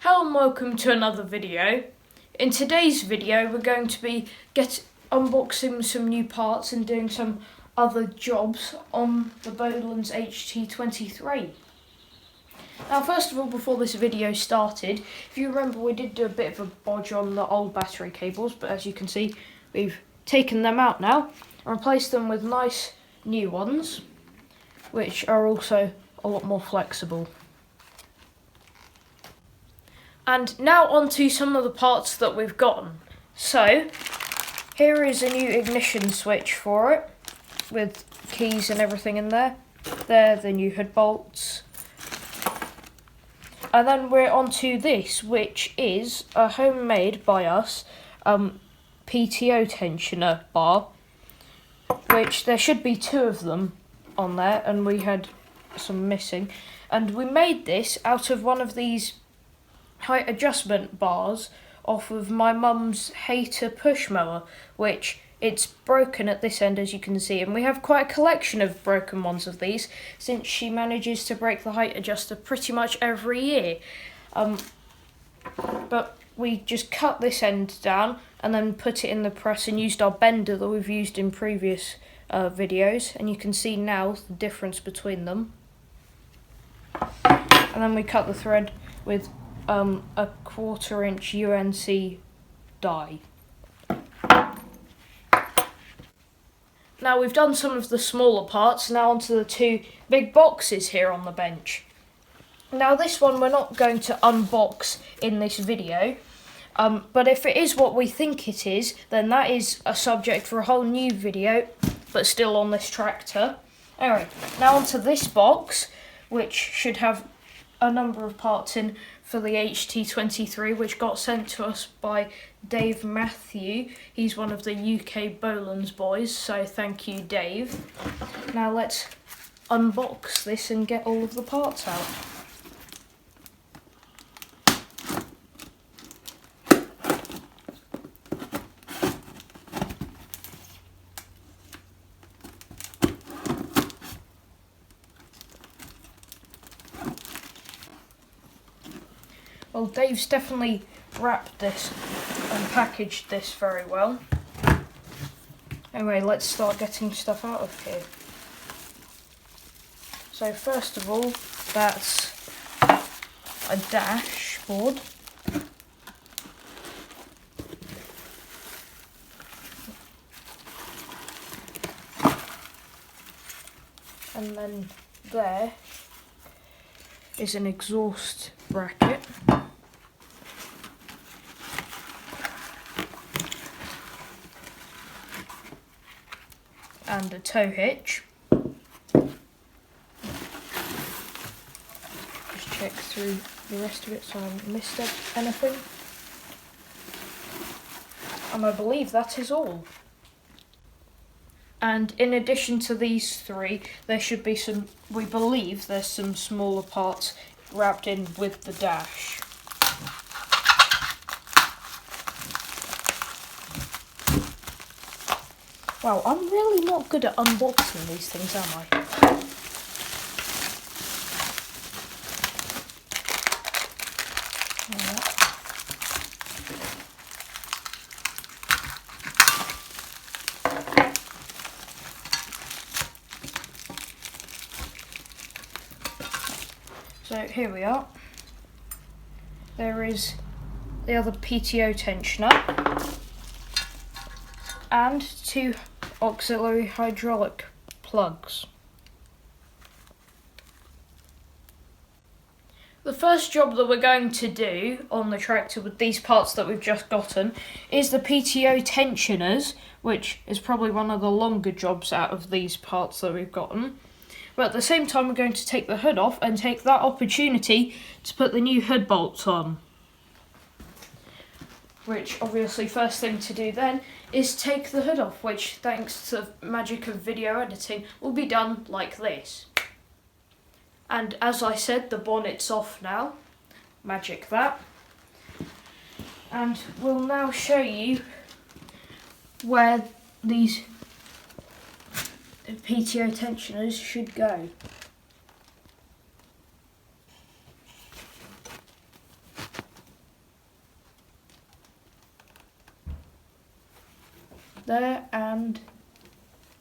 Hello and welcome to another video. In today's video we're going to be unboxing some new parts and doing some other jobs on the Bolens HT23. Now first of all, before this video started, if you remember, we did do a bit of a bodge on the old battery cables, but as you can see we've taken them out now and replaced them with nice new ones, which are also a lot more flexible. And now onto some of the parts that we've gotten. So, here is a new ignition switch for it, with keys and everything in there. They're the new hood bolts. And then we're onto this, which is a homemade by us PTO tensioner bar, which there should be 2 of them on there, and we had some missing. And we made this out of one of these height adjustment bars off of my mum's Hater push mower, which it's broken at this end, as you can see, and we have quite a collection of broken ones of these since she manages to break the height adjuster pretty much every year. But we just cut this end down and then put it in the press and used our bender that we've used in previous videos, and you can see now the difference between them. And then we cut the thread with a 1/4 inch UNC die. Now we've done some of the smaller parts, now onto the 2 big boxes here on the bench. Now this one we're not going to unbox in this video, but if it is what we think it is, then that is a subject for a whole new video, but still on this tractor. Anyway, now onto this box, which should have a number of parts in for the HT23, which got sent to us by Dave Matthew. He's one of the UK Bolens boys, so thank you, Dave. Now let's unbox this and get all of the parts out. Well, Dave's definitely wrapped this and packaged this very well. Anyway, let's start getting stuff out of here. So first of all, that's a dashboard. And then there is an exhaust bracket. And a tow hitch. Just check through the rest of it so I haven't missed anything. And I believe that is all. And in addition to these 3, there should be some, we believe there's some smaller parts wrapped in with the dash. Wow, I'm really not good at unboxing these things, am I? So here we are. There is the other PTO tensioner and 2 auxiliary hydraulic plugs. The first job that we're going to do on the tractor with these parts that we've just gotten is the PTO tensioners, which is probably one of the longer jobs out of these parts that we've gotten. But at the same time we're going to take the hood off and take that opportunity to put the new hood bolts on. Which obviously first thing to do then is take the hood off, which thanks to the magic of video editing will be done like this. And as I said, the bonnet's off now. Magic that. And we'll now show you where these PTO tensioners should go. there and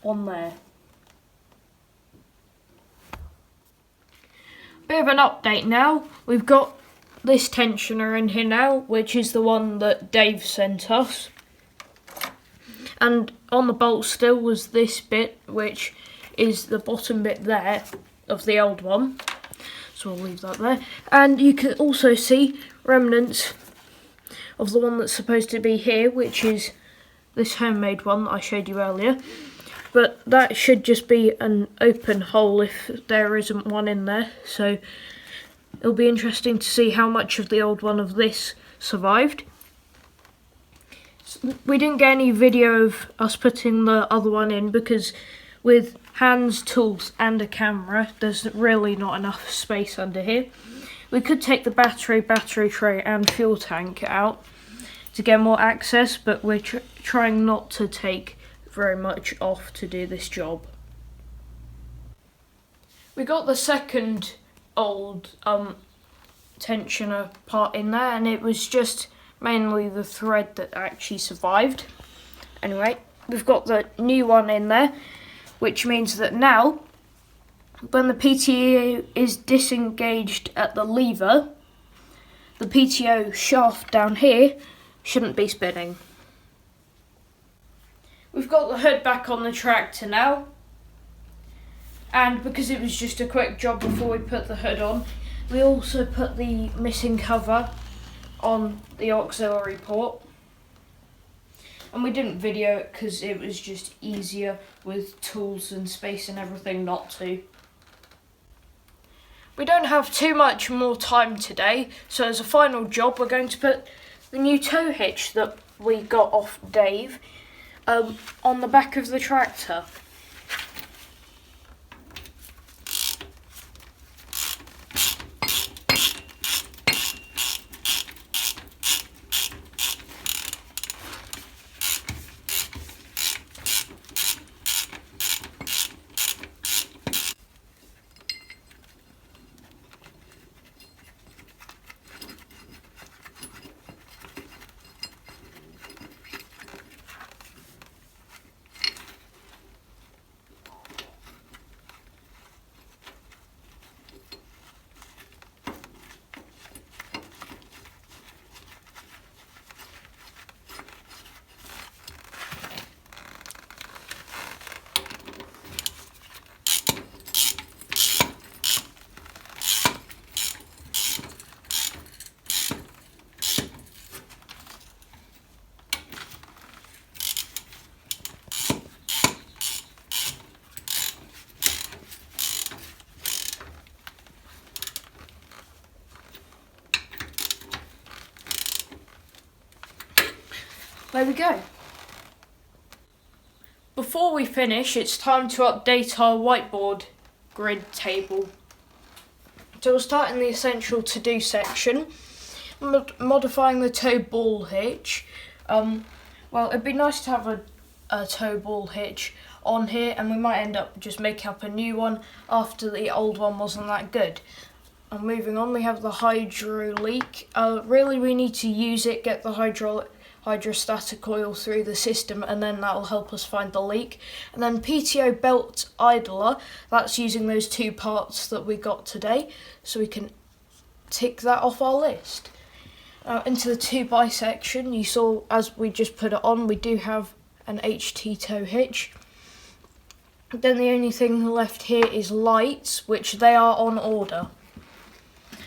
one there. Bit of an update now. We've got this tensioner in here now, which is the one that Dave sent us. And on the bolt still was this bit, which is the bottom bit there of the old one. So I'll leave that there. And you can also see remnants of the one that's supposed to be here, which is this homemade one that I showed you earlier. But that should just be an open hole if there isn't one in there. So it'll be interesting to see how much of the old one of this survived. We didn't get any video of us putting the other one in because with hands, tools and a camera, there's really not enough space under here. We could take the battery tray and fuel tank out to get more access, but we're trying not to take very much off to do this job. We got the second old tensioner part in there, and it was just mainly the thread that actually survived. Anyway, we've got the new one in there, which means that now when the PTO is disengaged at the lever, the PTO shaft down here shouldn't be spinning. We've got the hood back on the tractor now, and because it was just a quick job before we put the hood on, we also put the missing cover on the auxiliary port. And we didn't video it because it was just easier with tools and space and everything not to. We don't have too much more time today, so as a final job we're going to put the new tow hitch that we got off Dave on the back of the tractor. There we go. Before we finish, it's time to update our whiteboard grid table. So we'll start in the essential to-do section, modifying the tow ball hitch. Well, it'd be nice to have a tow ball hitch on here, and we might end up just making up a new one after the old one wasn't that good. And moving on, we have the hydro leak. Really, we need to use it, get the hydrostatic oil through the system, and then that will help us find the leak. And then PTO belt idler, that's using those two parts that we got today, so we can tick that off our list. Into the 2x section, you saw as we just put it on, we do have an HT tow hitch. Then the only thing left here is lights, which they are on order.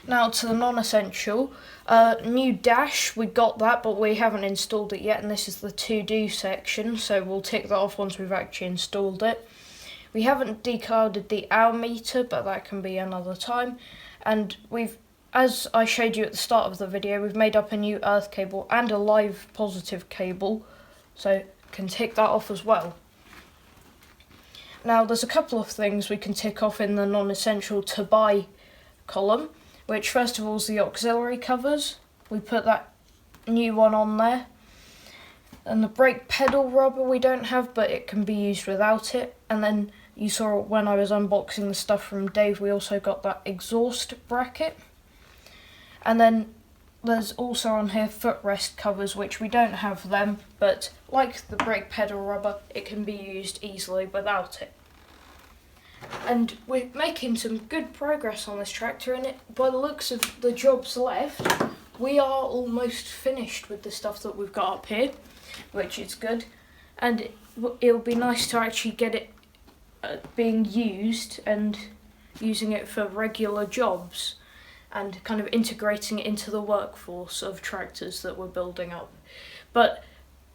Now to the non-essential, new dash, we got that, but we haven't installed it yet, and this is the to-do section, so we'll tick that off once we've actually installed it. We haven't declouded the hour meter, but that can be another time. And as I showed you at the start of the video, we've made up a new earth cable and a live positive cable, so can tick that off as well. Now there's a couple of things we can tick off in the non-essential to buy column, which first of all is the auxiliary covers. We put that new one on there. And the brake pedal rubber we don't have, but it can be used without it. And then you saw when I was unboxing the stuff from Dave, we also got that exhaust bracket. And then there's also on here footrest covers, which we don't have them, but like the brake pedal rubber, it can be used easily without it. And we're making some good progress on this tractor, and by the looks of the jobs left, we are almost finished with the stuff that we've got up here, which is good. And it'll be nice to actually get it being used and using it for regular jobs and kind of integrating it into the workforce of tractors that we're building up. But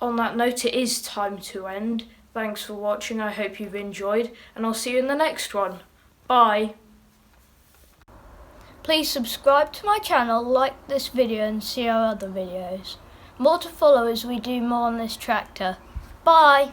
on that note, it is time to end. Thanks for watching, I hope you've enjoyed, and I'll see you in the next one. Bye! Please subscribe to my channel, like this video and see our other videos. More to follow as we do more on this tractor. Bye!